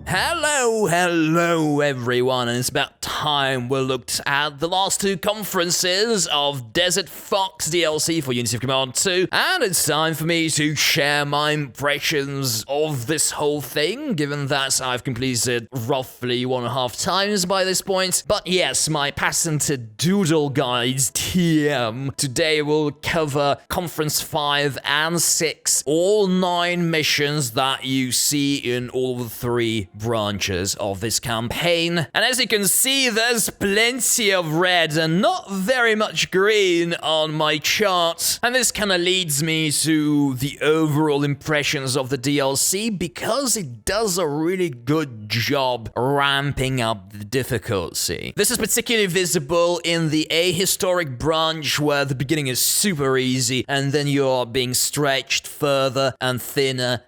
Hello everyone, and it's about time we looked at the last two conferences of Desert Fox DLC for Unity of Command 2, and it's time for me to share my impressions of this whole thing, given that I've completed roughly 1.5 times by this point. But yes, my patented doodle guides TM. Today we'll cover Conference 5 and 6, all 9 missions that you see in all the 3 branches of this campaign. And as you can see, there's plenty of red and not very much green on my chart. And this kind of leads me to the overall impressions of the DLC, because it does a really good job ramping up the difficulty. This is particularly visible in the ahistoric branch, where the beginning is super easy and then you're being stretched further and thinner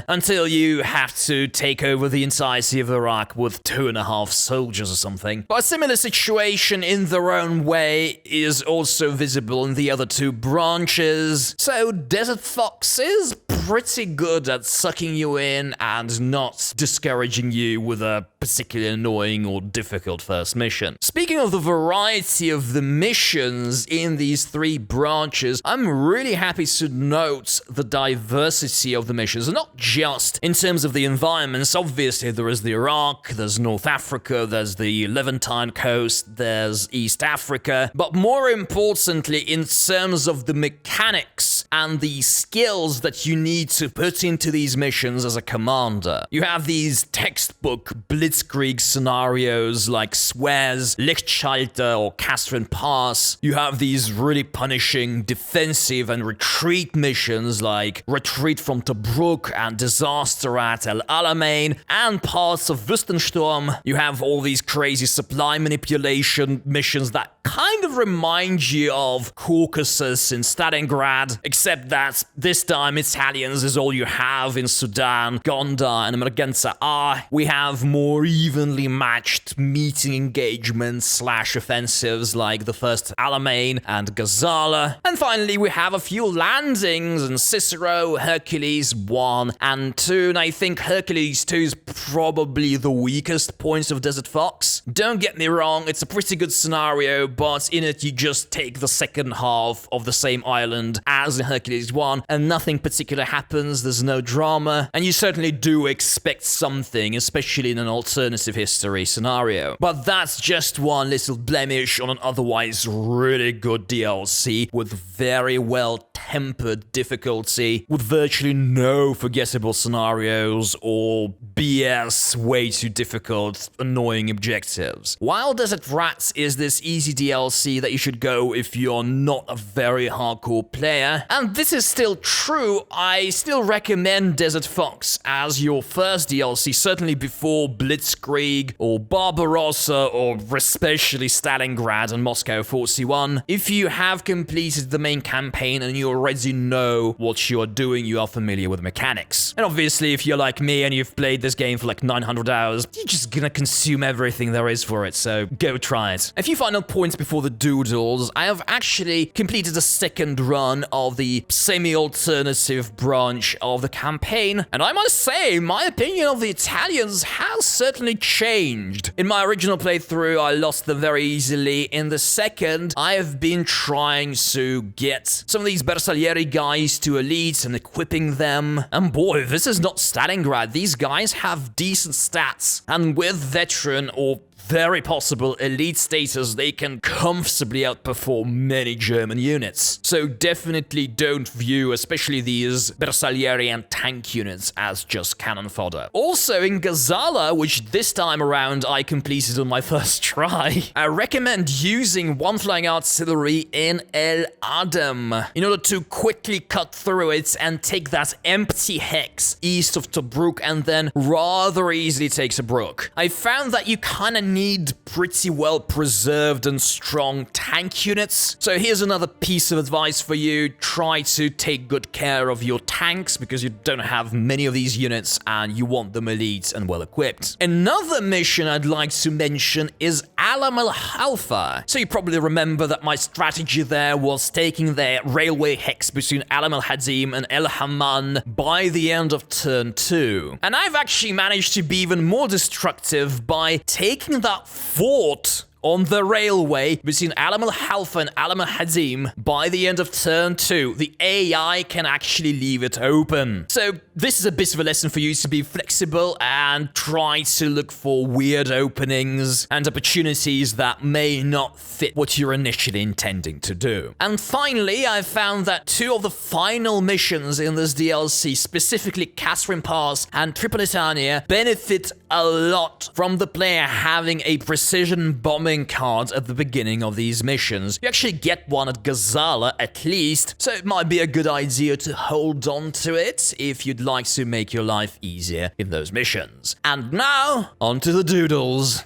until you have to take over the entirety of Iraq with 2.5 soldiers or something. But a similar situation in their own way is also visible in the other 2 branches. So Desert Fox is pretty good at sucking you in and not discouraging you with a particularly annoying or difficult first mission. Speaking of the variety of the missions in these 3 branches, I'm really happy to note the diversity of the missions, not just in terms of the environments. Obviously, there is the Iraq, there's North Africa, there's the Levantine coast, there's East Africa, but more importantly, in terms of the mechanics and the skills that you need to put into these missions as a commander. You have these textbook blitzkrieg scenarios like Suez, Lichtschalter, or Kasserine Pass. You have these really punishing defensive and retreat missions like Retreat from Tobruk and Disaster at Alamein, and parts of Wüstensturm. You have all these crazy supply manipulation missions that kind of remind you of Caucasus in Stalingrad, except that this time Italians is all you have in Sudan, Gondar, and Emergenza A. We have more evenly matched meeting engagements / offensives like the first Alamein and Gazala. And finally, we have a few landings in Cicero, Hercules 1 and 2, and I think Hercules 2 is probably the weakest point of Desert Fox. Don't get me wrong, it's a pretty good scenario, but in it you just take the second half of the same island as in Hercules 1, and nothing particular happens, there's no drama, and you certainly do expect something, especially in an alternative history scenario. But that's just one little blemish on an otherwise really good DLC with very well-tempered difficulty, with virtually no forgettable scenarios or BS way too difficult, annoying objectives. While Desert Rats is this easy DLC that you should go if you're not a very hardcore player, and this is still true, I still recommend Desert Fox as your first DLC, certainly before Blitzkrieg or Barbarossa or especially Stalingrad and Moscow 41. If you have completed the main campaign and you already know what you are doing, you are familiar with the mechanics. And obviously, if you're like me and you've played this game for like 900 hours, you're just gonna consume everything there is for it, so go try it. A few final points before the doodles. I have actually completed the second run of the semi-alternative branch of the campaign, and I must say, my opinion of the Italians has certainly changed. In my original playthrough, I lost them very easily. In the second, I have been trying to get some of these Bersaglieri guys to elite and equipping them, and boy, this is not Stalingrad. These guys have decent stats, and with veteran or very possible elite status, they can comfortably outperform many German units. So definitely don't view especially these Bersaglieri and tank units as just cannon fodder. Also in Gazala, which this time around I completed on my first try, I recommend using one flying artillery in El Adem in order to quickly cut through it and take that empty hex east of Tobruk and then rather easily take Tobruk. I found that you kind of need pretty well preserved and strong tank units. So here's another piece of advice for you. Try to take good care of your tanks because you don't have many of these units and you want them elite and well equipped. Another mission I'd like to mention is Alamein. So you probably remember that my strategy there was taking their railway hex between Alamein and El Haman by the end of turn 2. And I've actually managed to be even more destructive by taking that fort on the railway between Alamein and Alamein by the end of turn 2. The AI can actually leave it open. So this is a bit of a lesson for you to be flexible and try to look for weird openings and opportunities that may not fit what you're initially intending to do. And finally, I found that 2 of the final missions in this DLC, specifically Kasserine Pass and Tripolitania, benefit a lot from the player having a precision bombing card at the beginning of these missions. You actually get one at Gazala at least, so it might be a good idea to hold on to it if you'd like to make your life easier in those missions. And now, on to the doodles.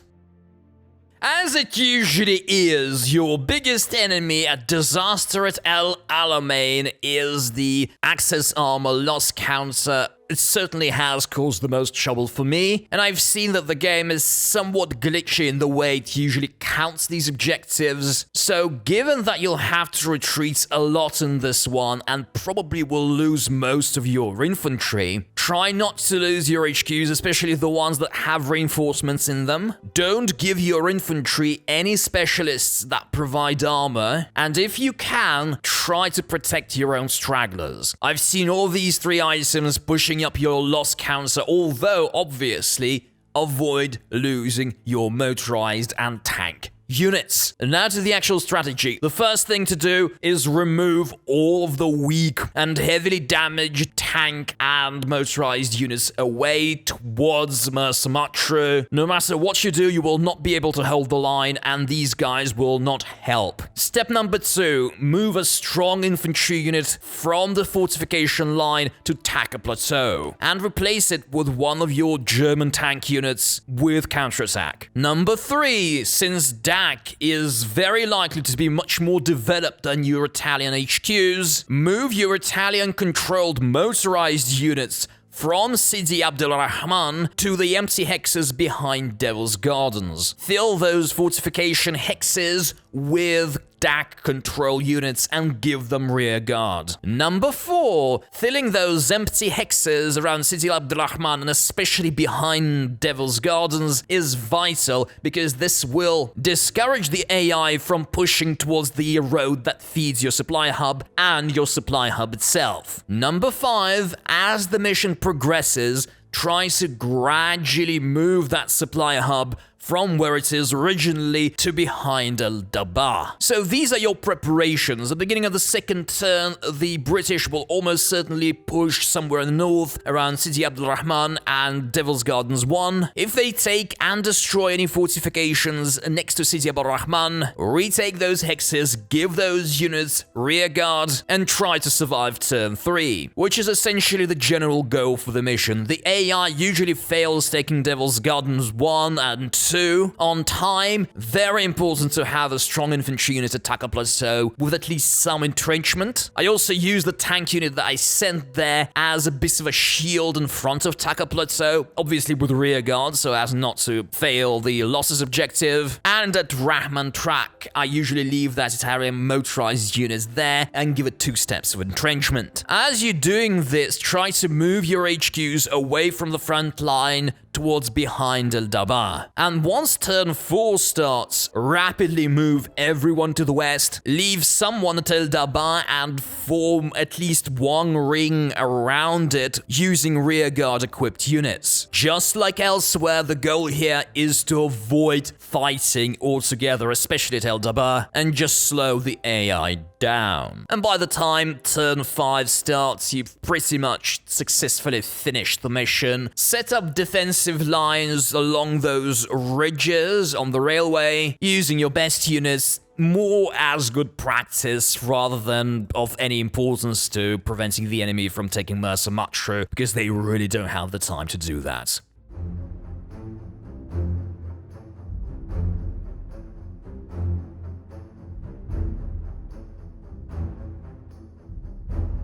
As it usually is, your biggest enemy at Disaster at El Alamein is the Access Armor Loss Counter. It certainly has caused the most trouble for me, and I've seen that the game is somewhat glitchy in the way it usually counts these objectives. So given that you'll have to retreat a lot in this one and probably will lose most of your infantry, try not to lose your HQs, especially the ones that have reinforcements in them. Don't give your infantry any specialists that provide armor, and if you can, try to protect your own stragglers. I've seen all these 3 items pushing up your loss counter, although obviously avoid losing your motorized and tank units. And now to the actual strategy. The first thing to do is remove all of the weak and heavily damaged tank and motorized units away towards Mesopotamian. No matter what you do, you will not be able to hold the line, and these guys will not help. Step number 2, move a strong infantry unit from the fortification line to Taka Plateau and replace it with one of your German tank units with counterattack. Number 3, since DAC is very likely to be much more developed than your Italian HQs, move your Italian-controlled motorized units from Sidi Abdelrahman to the empty hexes behind Devil's Gardens. Fill those fortification hexes with DAC control units and give them rear guard. Number 4, filling those empty hexes around Sidi Abdelrahman and especially behind Devil's Gardens is vital because this will discourage the AI from pushing towards the road that feeds your supply hub and your supply hub itself. Number 5, as the mission progresses, try to gradually move that supply hub from where it is originally to behind Al-Dabah. So these are your preparations. At the beginning of the second turn, the British will almost certainly push somewhere in the north around Sidi Abdelrahman and Devil's Gardens 1. If they take and destroy any fortifications next to Sidi Abdelrahman, retake those hexes, give those units rear guard, and try to survive turn 3, which is essentially the general goal for the mission. The AI usually fails taking Devil's Gardens 1 and 2 on time. Very important to have a strong infantry unit at Taka Plateau with at least some entrenchment. I also use the tank unit that I sent there as a bit of a shield in front of Taka Plateau, obviously with rear guard so as not to fail the losses objective. And at Rahman Track, I usually leave that Italian motorized units there and give it 2 steps of entrenchment. As you're doing this, try to move your HQs away from the front line towards behind Al-Dabah. And once turn 4 starts, rapidly move everyone to the west, leave someone at Al-Dabah and form at least one ring around it using rearguard equipped units. Just like elsewhere, the goal here is to avoid fighting altogether, especially at Al-Dabah, and just slow the AI down. And by the time turn 5 starts, you've pretty much successfully finished the mission. Set up defensive lines along those ridges on the railway, using your best units more as good practice rather than of any importance to preventing the enemy from taking Mesopotamian, because they really don't have the time to do that.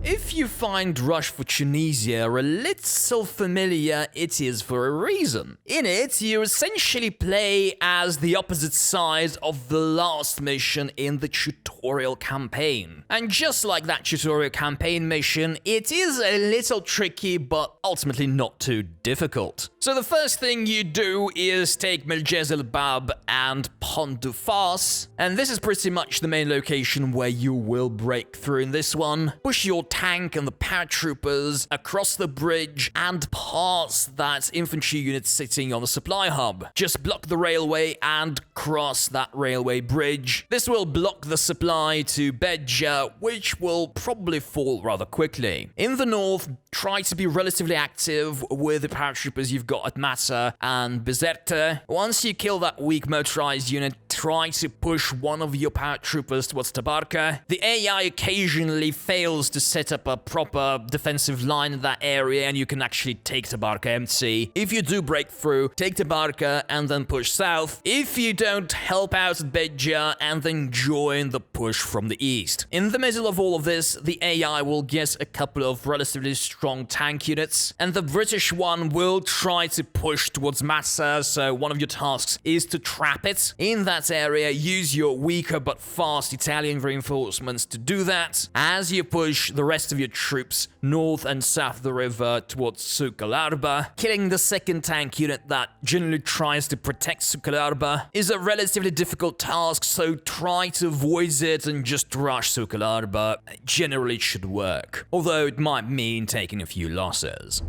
If if you find Rush for Tunisia a little familiar, it is for a reason. In it, you essentially play as the opposite side of the last mission in the tutorial campaign. And just like that tutorial campaign mission, it is a little tricky, but ultimately not too difficult. So the first thing you do is take Emergenza A and Pont du Fars, and this is pretty much the main location where you will break through in this one. Push your tank and the paratroopers across the bridge and past that infantry unit sitting on the supply hub. Just block the railway and cross that railway bridge. This will block the supply to Babić, which will probably fall rather quickly. In the north, try to be relatively active with the paratroopers you've got at Mata and Bizerte. Once you kill that weak motorized unit, try to push one of your paratroopers towards Tabarka. The AI occasionally fails to set up a proper defensive line in that area, and you can actually take Tabarka empty. If you do break through, take Tabarka and then push south. If you don't, help out at Babić and then join the push from the east. In the middle of all of this, the AI will get a couple of relatively strong tank units, and the British one will try to push towards Massa, so one of your tasks is to trap it. In that area, use your weaker but fast Italian reinforcements to do that, as you push the rest of your troops north and south of the river towards Sucalarba. Killing the second tank unit that generally tries to protect Sucalarba is a relatively difficult task, so try to avoid it and just rush Sucalarba. Generally it should work, although it might mean taking a few losses.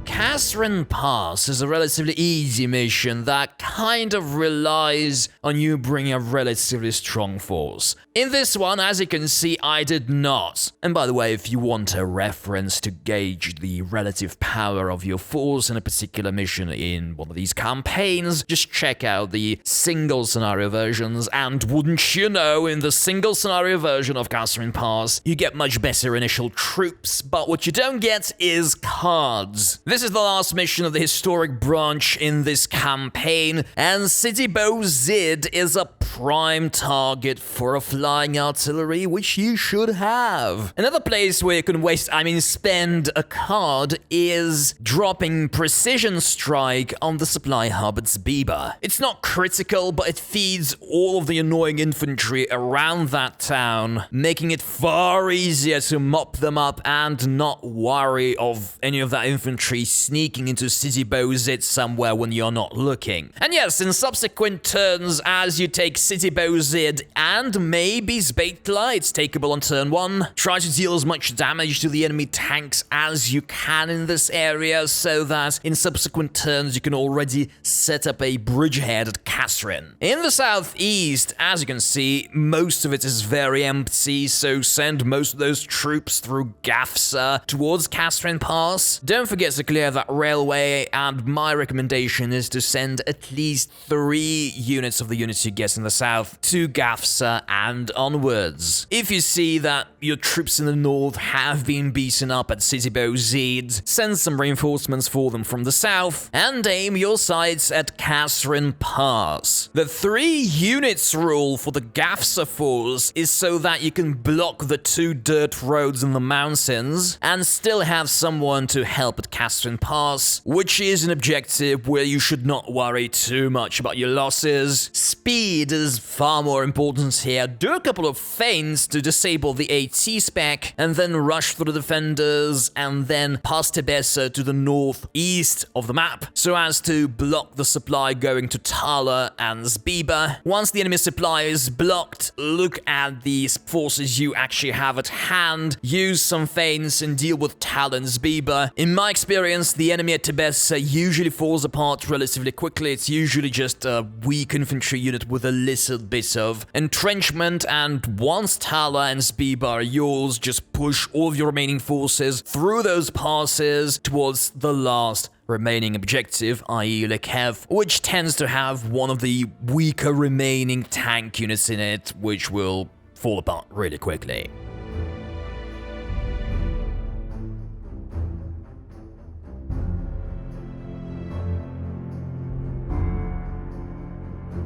Kasserine Pass is a relatively easy mission that kind of relies on you bringing a relatively strong force. In this one, as you can see, I did not. And by the way, if you want a reference to gauge the relative power of your force in a particular mission in one of these campaigns, just check out the single scenario versions, and wouldn't you know, in the single scenario version of Kasserine Pass, you get much better initial troops, but what you don't get is cards. This is the last mission of the historic branch in this campaign, and City Bow Zid is a prime target for a flying artillery, which you should have. Another place where you can spend a card is dropping Precision Strike on the supply hub at Zbiba. It's not critical, but it feeds all of the annoying infantry around that town, making it far easier to mop them up and not worry of any of that infantry sneaking into City Bow Zid somewhere when you're not looking. And yes, in subsequent turns, as you take City Bow Zid and maybe Zbeitla, it's takeable on turn 1. Try to deal as much damage to the enemy tanks as you can in this area, so that in subsequent turns you can already set up a bridgehead at Kasserine. In the southeast, as you can see, most of it is very empty, so send most of those troops through Gafsa towards Kasserine Pass. Don't forget to clear that railway, and my recommendation is to send at least 3 units of the units you get in the south to Gafsa and onwards. If you see that your troops in the north have been beaten up at City Bow Zid, send some reinforcements for them from the south, and aim your sights at Kasserine Pass. The 3 units rule for the Gafsa force is so that you can block the 2 dirt roads in the mountains and still have someone to help at Kasserine Pass, which is an objective where you should not worry too much about your losses. Speed is far more important here. Do a couple of feints to disable the AT spec, and then rush through the defenders, and then pass Tebessa to the northeast of the map, so as to block the supply going to Tala and Zbiba. Once the enemy supply is blocked, look at the forces you actually have at hand, use some feints, and deal with Tala and Zbiba. In my experience, the enemy at Tebessa usually falls apart relatively quickly. It's usually just a weak infantry unit with a little bit of entrenchment, and once Tala and Zbiba are yours, just push all of your remaining forces through those passes towards the last remaining objective, i.e. Le Kev, which tends to have one of the weaker remaining tank units in it, which will fall apart really quickly.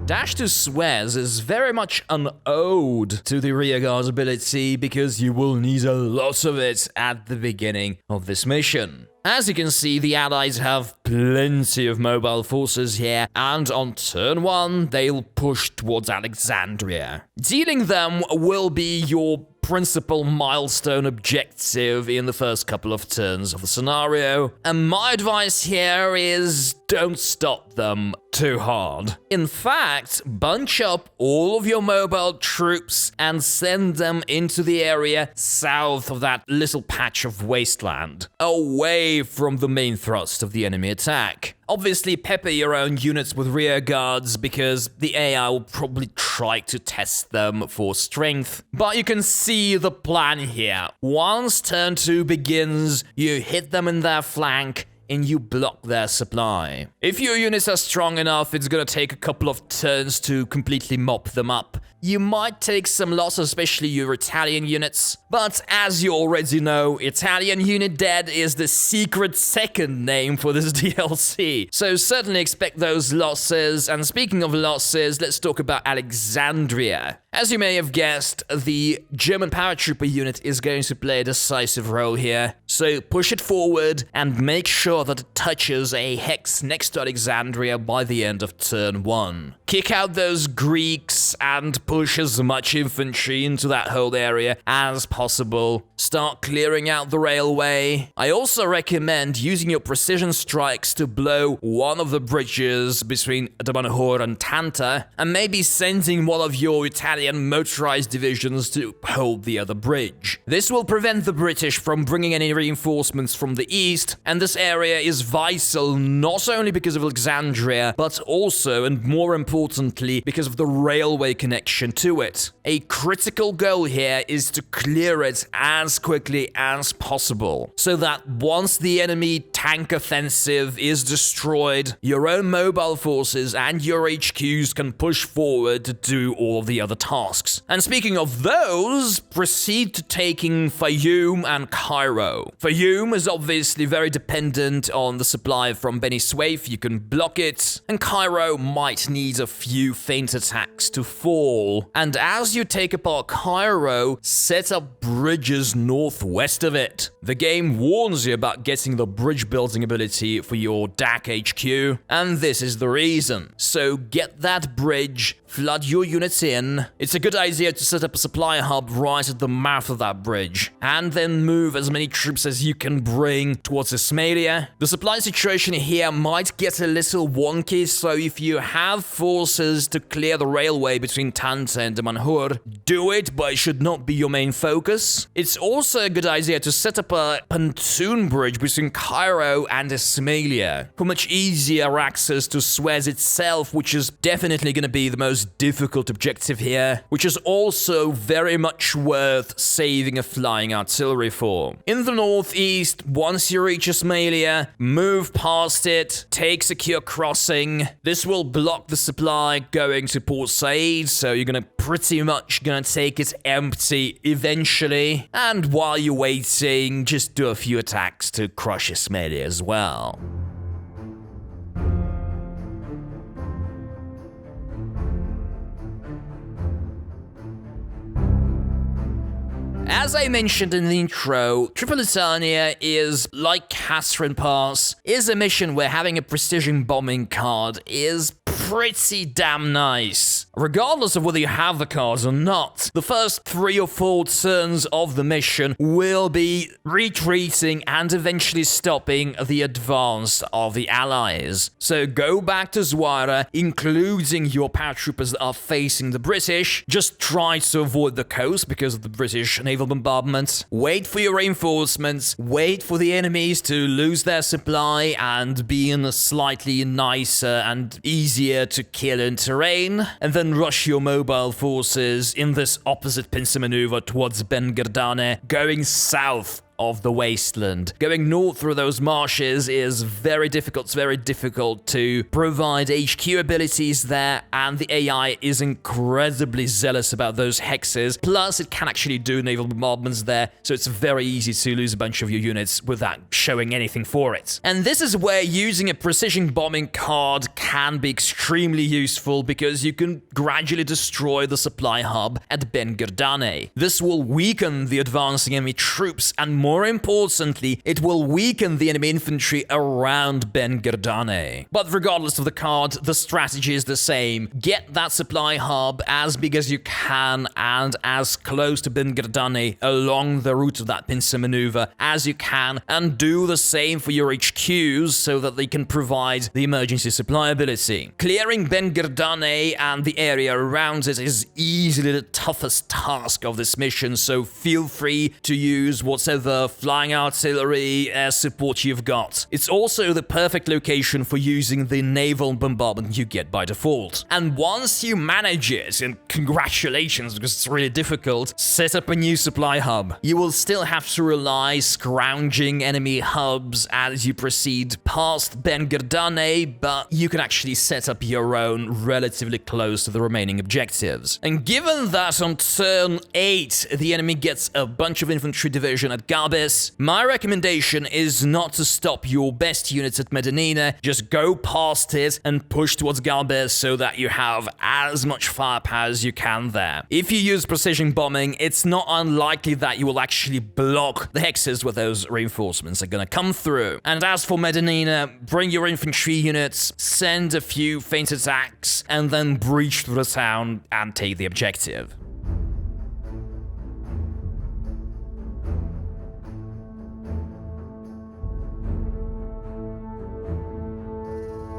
Dash to Suez is very much an ode to the rearguard ability because you will need a lot of it at the beginning of this mission. As you can see, the Allies have plenty of mobile forces here, and on turn 1, they'll push towards Alexandria. Dealing them will be your principal milestone objective in the first couple of turns of the scenario, and my advice here is don't stop them too hard. In fact, bunch up all of your mobile troops and send them into the area south of that little patch of wasteland, away from the main thrust of the enemy attack. Obviously, pepper your own units with rear guards because the AI will probably try to test them for strength. But you can see the plan here. Once turn 2 begins, you hit them in their flank and you block their supply. If your units are strong enough, it's gonna take a couple of turns to completely mop them up. You might take some loss, especially your Italian units, but as you already know, Italian Unit Dead is the secret second name for this DLC. So certainly expect those losses, and speaking of losses, let's talk about Alexandria. As you may have guessed, the German paratrooper unit is going to play a decisive role here, so push it forward and make sure that it touches a hex next to Alexandria by the end of turn 1. Kick out those Greeks and push as much infantry into that whole area as possible. Start clearing out the railway. I also recommend using your precision strikes to blow one of the bridges between Damanhur and Tanta, and maybe sending one of your Italian motorized divisions to hold the other bridge. This will prevent the British from bringing any reinforcements from the east, and this area is vital not only because of Alexandria, but also, and more importantly, because of the railway connection to it. A critical goal here is to clear it as quickly as possible, so that once the enemy tank offensive is destroyed, your own mobile forces and your HQs can push forward to do all the other tasks. And speaking of those, proceed to taking Fayoum and Cairo. Fayoum is obviously very dependent on the supply from Beni Suef, you can block it, and Cairo might need a few feint attacks to fall. And as you take apart Cairo, set up bridges northwest of it. The game warns you about getting the bridge building ability for your DAC HQ, and this is the reason. So get that bridge, flood your units in. It's a good idea to set up a supply hub right at the mouth of that bridge, and then move as many troops as you can bring towards Ismailia. The supply situation here might get a little wonky, so if you have forces to clear the railway between Tanta and Damanhur, do it, but it should not be your main focus. It's also a good idea to set up a pontoon bridge between Cairo and Ismailia for much easier access to Suez itself, which is definitely going to be the most difficult objective here, which is also very much worth saving a flying artillery for. In the northeast, once you reach Ismailia, move past it, take secure crossing. This will block the supply going to Port Said, so you're gonna pretty much gonna take it empty eventually. And while you're waiting, just do a few attacks to crush Ismailia as well. As I mentioned in the intro, Tripolitania is, like Kasserine Pass, is a mission where having a precision bombing card is pretty damn nice. Regardless of whether you have the cards or not, the first 3 or 4 turns of the mission will be retreating and eventually stopping the advance of the Allies. So go back to Zuara, including your paratroopers that are facing the British. Just try to avoid the coast because of the British naval bombardment. Wait for your reinforcements, wait for the enemies to lose their supply and be in a slightly nicer and easier to kill in terrain, and then rush your mobile forces in this opposite pincer maneuver towards Ben Gerdane, going south of the wasteland. Going north through those marshes is very difficult. It's very difficult to provide HQ abilities there, and the AI is incredibly zealous about those hexes. Plus, it can actually do naval bombardments there, so it's very easy to lose a bunch of your units without showing anything for it. And this is where using a precision bombing card can be extremely useful, because you can gradually destroy the supply hub at Ben Gerdane. This will weaken the advancing enemy troops, and more importantly, it will weaken the enemy infantry around Ben Gerdane. But regardless of the card, the strategy is the same. Get that supply hub as big as you can and as close to Ben Gerdane along the route of that pincer maneuver as you can, and do the same for your HQs so that they can provide the emergency supply ability. Clearing Ben Gerdane and the area around it is easily the toughest task of this mission, so feel free to use whatever flying artillery, air support you've got. It's also the perfect location for using the naval bombardment you get by default. And once you manage it, and congratulations because it's really difficult, set up a new supply hub. You will still have to rely scrounging enemy hubs as you proceed past Ben Gerdane, but you can actually set up your own relatively close to the remaining objectives. And given that on turn 8 the enemy gets a bunch of infantry division at Babić, my recommendation is not to stop your best units at Medinina, just go past it and push towards Babić so that you have as much firepower as you can there. If you use precision bombing, it's not unlikely that you will actually block the hexes where those reinforcements are gonna come through. And as for Medinina, bring your infantry units, send a few feint attacks, and then breach through the town and take the objective.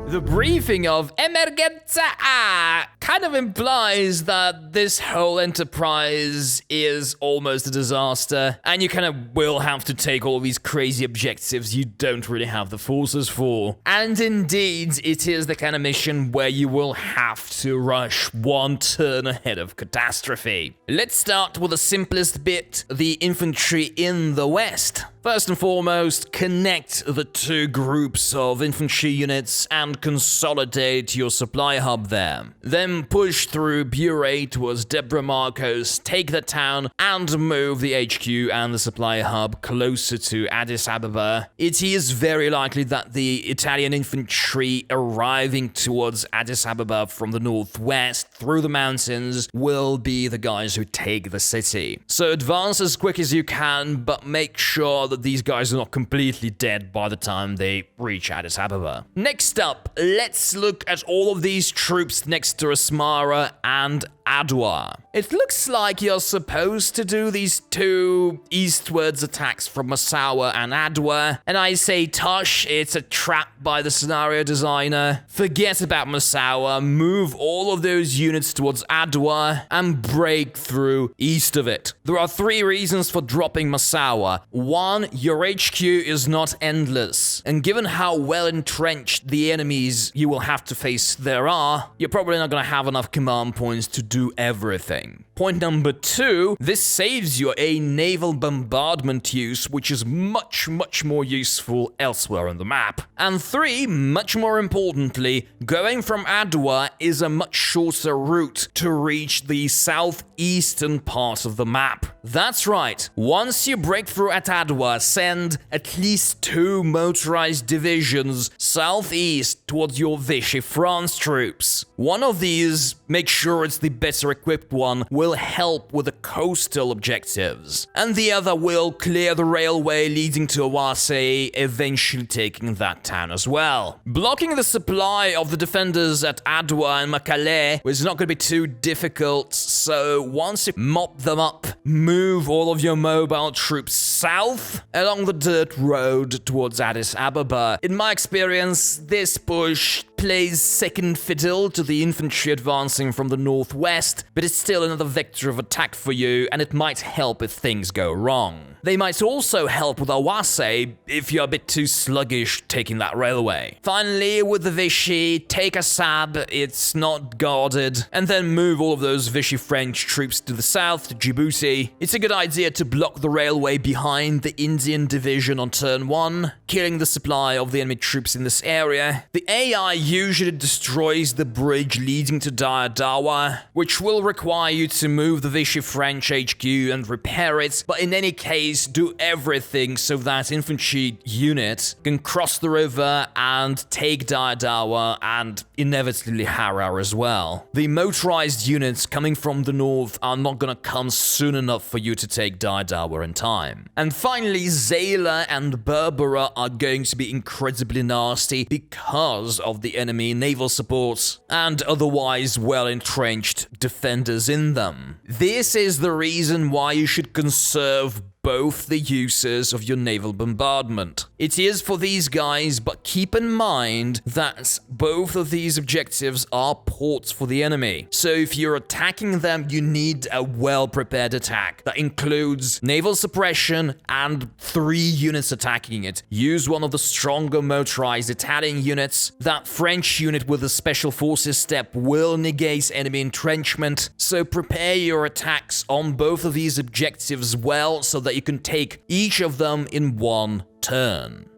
The briefing of Emergenza A kind of implies that this whole enterprise is almost a disaster, and you kind of will have to take all these crazy objectives you don't really have the forces for. And indeed, it is the kind of mission where you will have to rush one turn ahead of catastrophe. Let's start with the simplest bit, the infantry in the west. First and foremost, connect the two groups of infantry units and consolidate your supply hub there. Then push through Bure towards Debra Marcos, take the town, and move the HQ and the supply hub closer to Addis Ababa. It is very likely that the Italian infantry arriving towards Addis Ababa from the northwest through the mountains will be the guys who take the city. So advance as quick as you can, but make sure that these guys are not completely dead by the time they reach Addis Ababa. Next up, let's look at all of these troops next to Asmara and Adwa. It looks like you're supposed to do these two eastwards attacks from Massawa and Adwa, and I say tosh, it's a trap by the scenario designer. Forget about Massawa, move all of those units towards Adwa and break through east of it. There are 3 reasons for dropping Massawa. 1, your HQ is not endless, and given how well entrenched the enemies you will have to face there are, you're probably not going to have enough command points to do everything. Point number 2, this saves you a naval bombardment use, which is much more useful elsewhere on the map. And 3, much more importantly, going from Adwa is a much shorter route to reach the southeastern part of the map. That's right, once you break through at Adwa, send at least 2 motorized divisions southeast towards your Vichy France troops. One of these, make sure it's the better equipped one, will help with the coastal objectives, and the other will clear the railway leading to Awase, eventually taking that town as well. Blocking the supply of the defenders at Adwa and Makale is not going to be too difficult, so once you mop them up, move all of your mobile troops south along the dirt road towards Addis Ababa. In my experience, this push plays second fiddle to the infantry advancing from the northwest, but it's still another vector of attack for you, and it might help if things go wrong. They might also help with Awase if you're a bit too sluggish taking that railway. Finally, with the Vichy, take Assab, it's not guarded, and then move all of those Vichy French troops to the south, to Djibouti. It's a good idea to block the railway behind the Indian division on turn 1, killing the supply of the enemy troops in this area. The AI usually destroys the bridge leading to Dire Dawa, which will require you to move the Vichy French HQ and repair it, but in any case, do everything so that infantry unit can cross the river and take Dire Dawa and inevitably Harar as well. The motorized units coming from the north are not gonna come soon enough for you to take Dire Dawa in time. And finally, Zayla and Berbera are going to be incredibly nasty because of the enemy naval support and otherwise well-entrenched defenders in them. This is the reason why you should conserve both the uses of your naval bombardment. It is for these guys, but keep in mind that both of these objectives are ports for the enemy. So if you're attacking them, you need a well-prepared attack that includes naval suppression and 3 units attacking it. Use one of the stronger motorized Italian units. That French unit with the special forces step will negate enemy entrenchment. So prepare your attacks on both of these objectives well so that you can take each of them in one turn.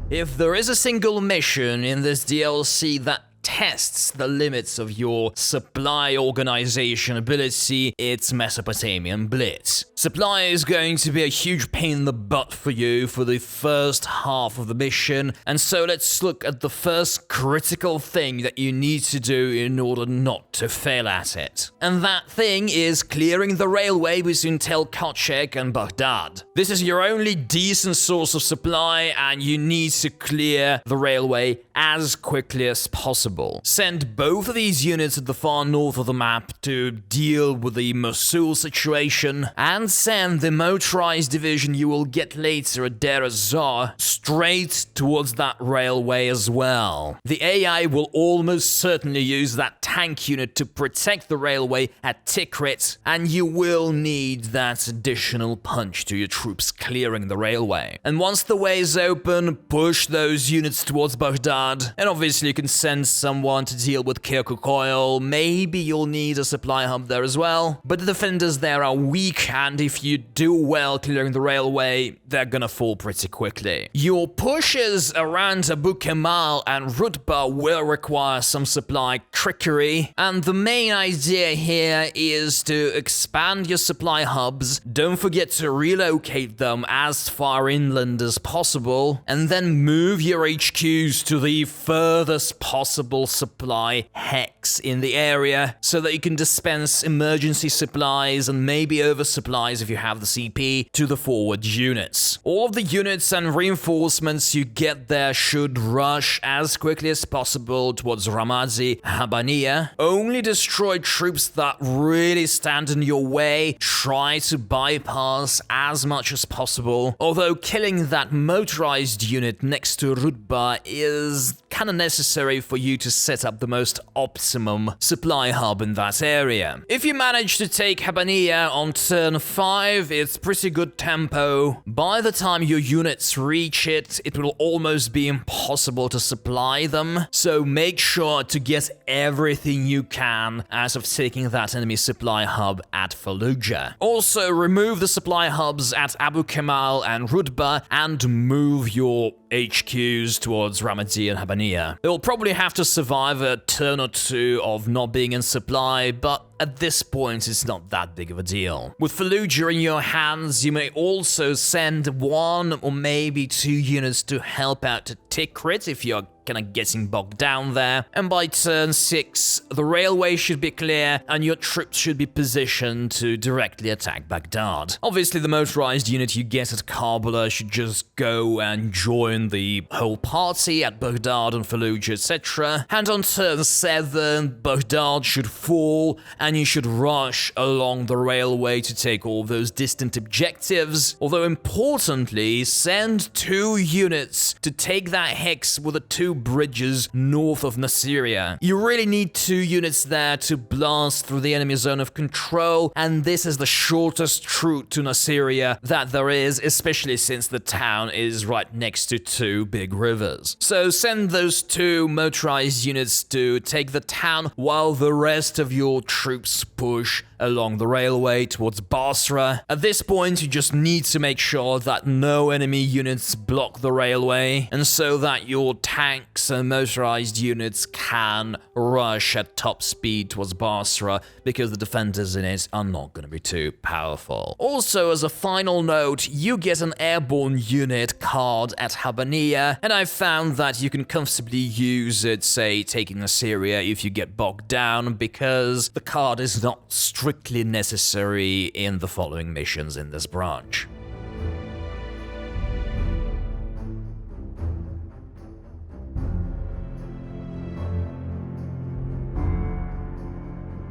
If there is a single mission in this DLC that tests the limits of your supply organization ability, it's Mesopotamian Blitz. Supply is going to be a huge pain in the butt for you for the first half of the mission, and so let's look at the first critical thing that you need to do in order not to fail at it. And that thing is clearing the railway between Tel Kotchek and Baghdad. This is your only decent source of supply, and you need to clear the railway as quickly as possible. Send both of these units at the far north of the map to deal with the Mosul situation, and send the motorized division you will get later at Deir ez-Zor straight towards that railway as well. The AI will almost certainly use that tank unit to protect the railway at Tikrit, and you will need that additional punch to your troops clearing the railway. And once the way is open, push those units towards Baghdad, and obviously you can send someone to deal with Kirkuk oil. Maybe you'll need a supply hub there as well, but the defenders there are weak, and if you do well clearing the railway, they're gonna fall pretty quickly. Your pushes around Abu Kemal and Rutba will require some supply trickery, and the main idea here is to expand your supply hubs. Don't forget to relocate them as far inland as possible, and then move your HQs to the furthest possible supply hex in the area so that you can dispense emergency supplies and maybe oversupplies if you have the CP to the forward units. All of the units and reinforcements you get there should rush as quickly as possible towards Ramadi, Habaniya. Only destroy troops that really stand in your way. Try to bypass as much as possible, although killing that motorized unit next to Rutba is kind of necessary for you to set up the most optimum supply hub in that area. If you manage to take Habaniya on turn 5, it's pretty good tempo. By the time your units reach it, it will almost be impossible to supply them, so make sure to get everything you can out of taking that enemy supply hub at Fallujah. Also, remove the supply hubs at Abu Kemal and Rutba and move your HQs towards Ramadi and Habaniya. They'll probably have to survive a turn or two of not being in supply, but at this point, it's not that big of a deal. With Fallujah in your hands, you may also send 1 or maybe 2 units to help out at Tikrit if you're kind of getting bogged down there. And by turn 6, the railway should be clear and your troops should be positioned to directly attack Baghdad. Obviously, the motorized unit you get at Karbala should just go and join the whole party at Baghdad and Fallujah, etc. And on turn 7, Baghdad should fall and you should rush along the railway to take all those distant objectives. Although importantly, send 2 units to take that hex with the 2 bridges north of Nasiriyah. You really need 2 units there to blast through the enemy zone of control, and this is the shortest route to Nasiriyah that there is, especially since the town is right next to 2 big rivers. So send those 2 motorized units to take the town while the rest of your troops push along the railway towards Basra. At this point, you just need to make sure that no enemy units block the railway, and so that your tanks and motorized units can rush at top speed towards Basra, because the defenders in it are not going to be too powerful. Also, as a final note, you get an airborne unit card at Habaniya, and I found that you can comfortably use it, say, taking Assyria if you get bogged down, because the card is not strictly necessary in the following missions in this branch.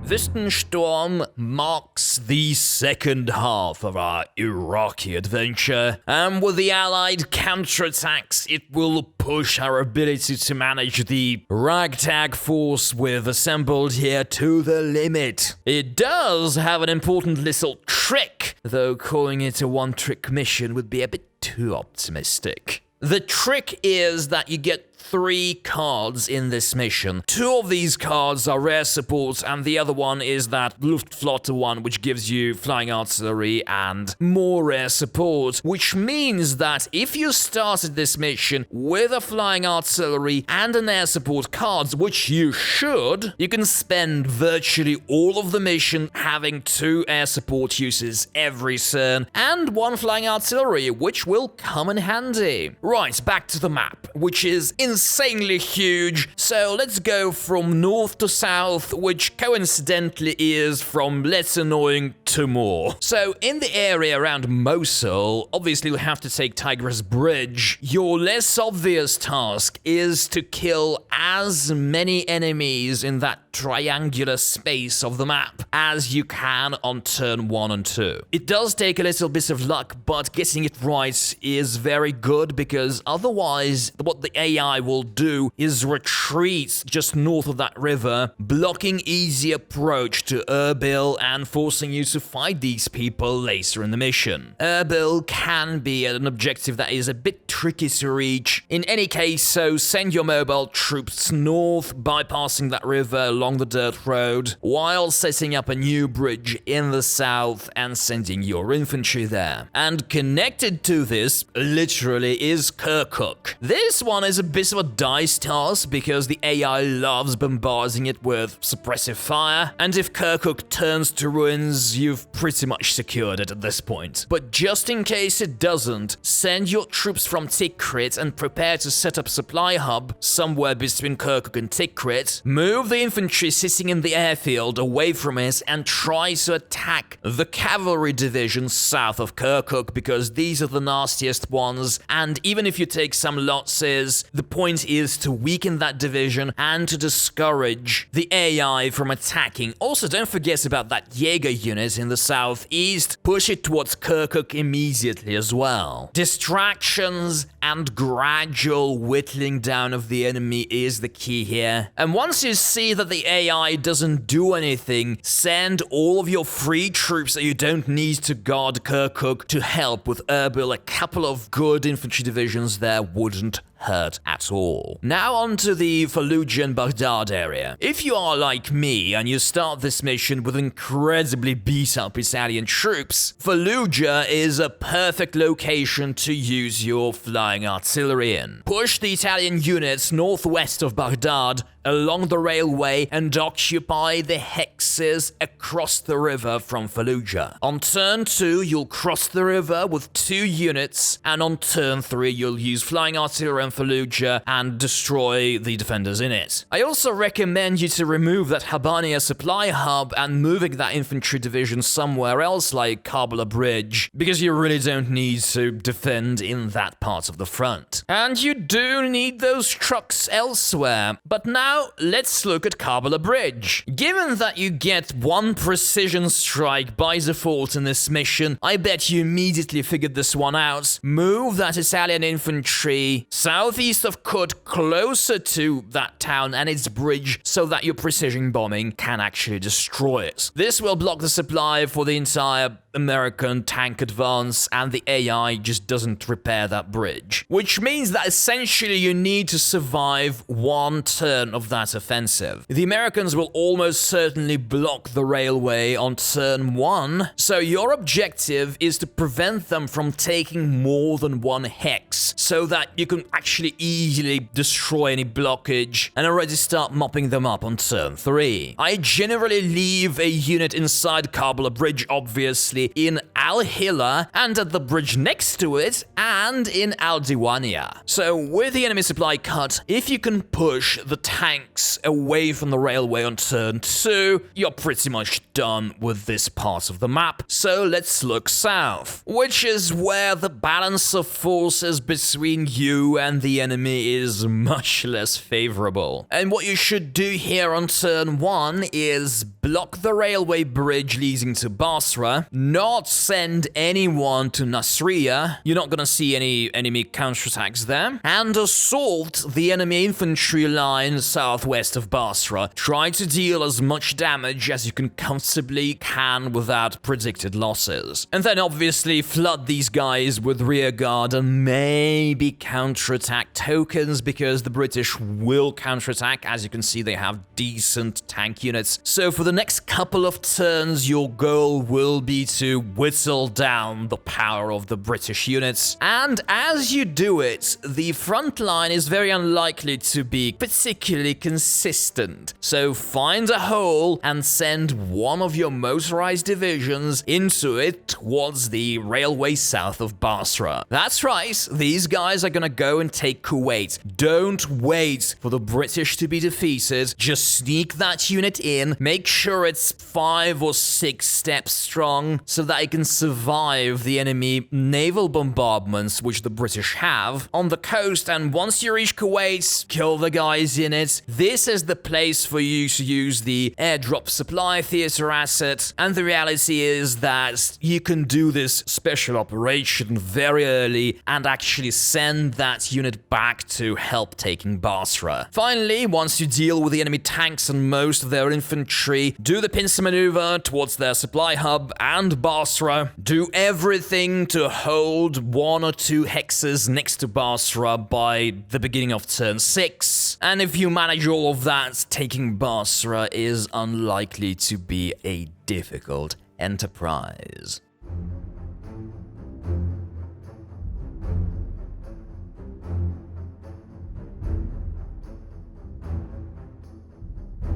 Wüstensturm marks the second half of our Iraqi adventure, and with the Allied counterattacks, it will push our ability to manage the ragtag force we've assembled here to the limit. It does have an important little trick, though calling it a one-trick mission would be a bit too optimistic. The trick is that you get 3 cards in this mission. 2 of these cards are rare support, and the other one is that Luftflotte one, which gives you flying artillery and more rare support, which means that if you started this mission with a flying artillery and an air support cards, which you should, you can spend virtually all of the mission having 2 air support uses every turn and 1 flying artillery, which will come in handy. Right, back to the map, which is insanely huge. So let's go from north to south, which coincidentally is from less annoying to more. So in the area around Mosul, obviously we have to take Tigris Bridge. Your less obvious task is to kill as many enemies in that triangular space of the map as you can on turn 1 and 2. It does take a little bit of luck, but getting it right is very good, because otherwise what the AI will do is retreat just north of that river, blocking easy approach to Erbil and forcing you to fight these people later in the mission. Erbil can be an objective that is a bit tricky to reach. In any case, so send your mobile troops north, bypassing that river along the dirt road, while setting up a new bridge in the south and sending your infantry there. And connected to this, literally, is Kirkuk. This one is a bit of a dice toss, because the AI loves bombarding it with suppressive fire, and if Kirkuk turns to ruins, you've pretty much secured it at this point. But just in case it doesn't, send your troops from Tikrit and prepare to set up a supply hub somewhere between Kirkuk and Tikrit. Move the infantry sitting in the airfield away from it and try to attack the cavalry division south of Kirkuk, because these are the nastiest ones, and even if you take some losses, the point is to weaken that division and to discourage the AI from attacking. Also, don't forget about that Jaeger unit in the southeast. Push it towards Kirkuk immediately as well. Distractions and gradual whittling down of the enemy is the key here. And once you see that the AI doesn't do anything, send all of your free troops that you don't need to guard Kirkuk to help with Erbil. A couple of good infantry divisions there wouldn't hurt at all. Now on to the Fallujah and Baghdad area. If you are like me and you start this mission with incredibly beat up Italian troops, Fallujah is a perfect location to use your flying artillery in. Push the Italian units northwest of Baghdad along the railway and occupy the hexes across the river from Fallujah. On turn 2, you'll cross the river with 2 units, and on turn 3, you'll use flying artillery in Fallujah and destroy the defenders in it. I also recommend you to remove that Habania supply hub and moving that infantry division somewhere else like Kabul Bridge, because you really don't need to defend in that part of the front. And you do need those trucks elsewhere. But now, let's look at Kabul Bridge. Given that you get 1 precision strike by default in this mission, I bet you immediately figured this one out. Move that Italian infantry southeast of Kut, closer to that town and its bridge, so that your precision bombing can actually destroy it. This will block the supply for the entire American tank advance, and the AI just doesn't repair that bridge. Which means that essentially you need to survive 1 turn of that offensive. The Americans will almost certainly block the railway on turn 1, so your objective is to prevent them from taking more than 1 hex, so that you can actually easily destroy any blockage and already start mopping them up on turn 3. I generally leave a unit inside Kabul Bridge, obviously, in Al-Hila and at the bridge next to it, and in Al-Diwania. So with the enemy supply cut, if you can push the tanks away from the railway on turn 2, you're pretty much done with this part of the map. So let's look south, which is where the balance of forces between you and the enemy is much less favorable. And what you should do here on turn 1 is block the railway bridge leading to Basra, not send anyone to Nasriya, you're not gonna see any enemy counterattacks there, and assault the enemy infantry line southwest of Basra. Try to deal as much damage as you comfortably can without predicted losses. And then obviously flood these guys with rearguard and maybe counterattack tokens, because the British will counterattack. As you can see, they have decent tank units. So for the next couple of turns, your goal will be to whittle down the power of the British units. And as you do it, the front line is very unlikely to be particularly consistent. So find a hole and send one of your motorized divisions into it towards the railway south of Basra. That's right, these guys are gonna go and take Kuwait. Don't wait for the British to be defeated. Just sneak that unit in, make sure it's 5 or 6 steps strong so that it can survive the enemy naval bombardments, which the British have, on the coast. And once you reach Kuwait, kill the guys in it. This is the place for you to use the airdrop supply theater asset. And the reality is that you can do this special operation very early and actually send that unit back to help taking Basra. Finally, once you deal with the enemy tanks and most of their infantry, do the pincer maneuver towards their supply hub and Basra. Do everything to hold 1 or 2 hexes next to Basra by the beginning of turn 6. And if you manage all of that, taking Basra is unlikely to be a difficult enterprise.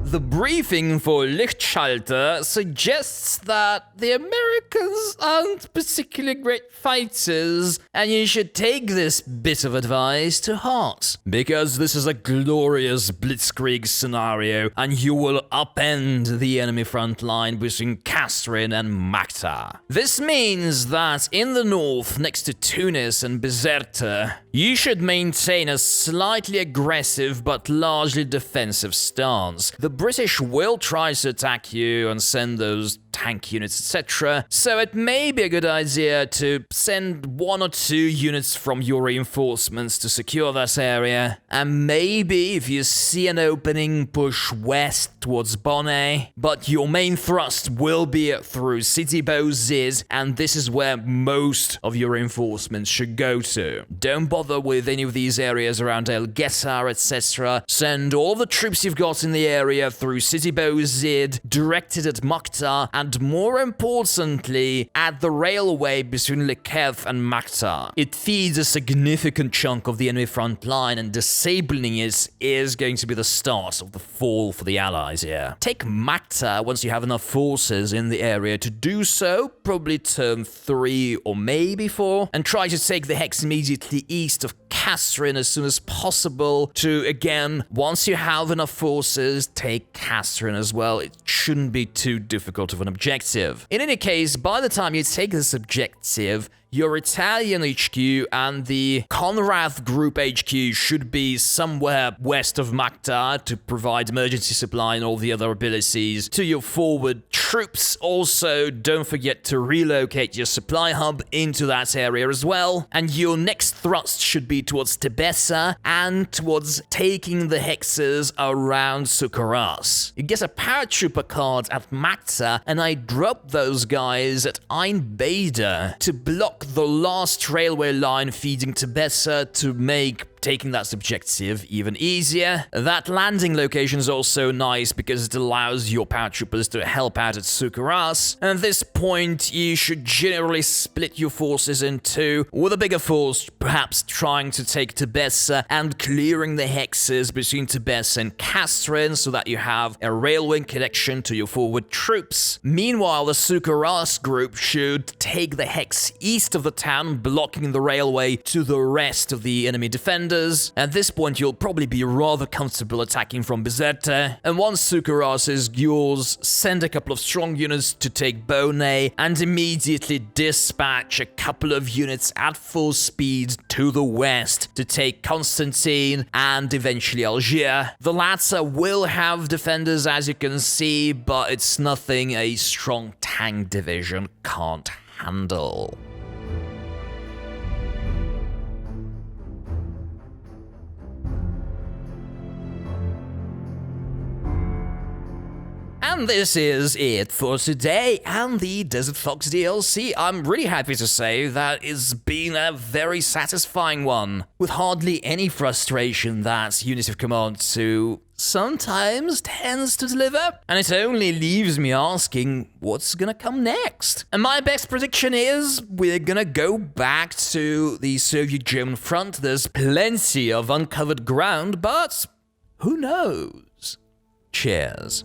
The briefing for Lichtschalter suggests that the Americans aren't particularly great fighters, and you should take this bit of advice to heart, because this is a glorious blitzkrieg scenario, and you will upend the enemy front line between Kasserine and Makta. This means that in the north, next to Tunis and Bizerte, you should maintain a slightly aggressive but largely defensive stance. The British will try to attack you and send those tank units, etc. So it may be a good idea to send 1 or 2 units from your reinforcements to secure that area. And maybe if you see an opening, push west towards Bonnet. But your main thrust will be through Sidi Bou Zid, and this is where most of your reinforcements should go to. Don't bother with any of these areas around El Getar, etc. Send all the troops you've got in the area through Sidi Bou Zid, directed at Makta, and and more importantly, at the railway between Likev and Makta. It feeds a significant chunk of the enemy front line, and disabling it is going to be the start of the fall for the Allies here. Take Makta once you have enough forces in the area to do so, probably turn 3 or maybe 4, and try to take the hex immediately east of Kasserine as soon as possible to, again, once you have enough forces, take Kasserine as well. It shouldn't be too difficult of an objective. In any case, by the time you take this objective, your Italian HQ and the Konrad Group HQ should be somewhere west of Makta to provide emergency supply and all the other abilities to your forward troops. Also, don't forget to relocate your supply hub into that area as well. And your next thrust should be towards Tebessa and towards taking the hexes around Sukaras. You get a paratrooper card at Makta, and I drop those guys at Ein Beda to block the last railway line feeding Tebessa to make taking that objective even easier. That landing location is also nice because it allows your paratroopers to help out at Sukaras. And at this point, you should generally split your forces in two, with a bigger force perhaps trying to take Tebessa and clearing the hexes between Tebessa and Kasserine so that you have a railway connection to your forward troops. Meanwhile, the Sukaras group should take the hex east of the town, blocking the railway to the rest of the enemy defenders. At this point, you'll probably be rather comfortable attacking from Bizerte. And once Sukaras is yours, send a couple of strong units to take Bonnet and immediately dispatch a couple of units at full speed to the west to take Constantine and eventually Algiers. The latter will have defenders, as you can see, but it's nothing a strong tank division can't handle. And this is it for today and the Desert Fox DLC. I'm really happy to say that it's been a very satisfying one, with hardly any frustration that Unity of Command 2 sometimes tends to deliver. And it only leaves me asking, what's gonna come next? And my best prediction is we're gonna go back to the Soviet-German front. There's plenty of uncovered ground, but who knows? Cheers.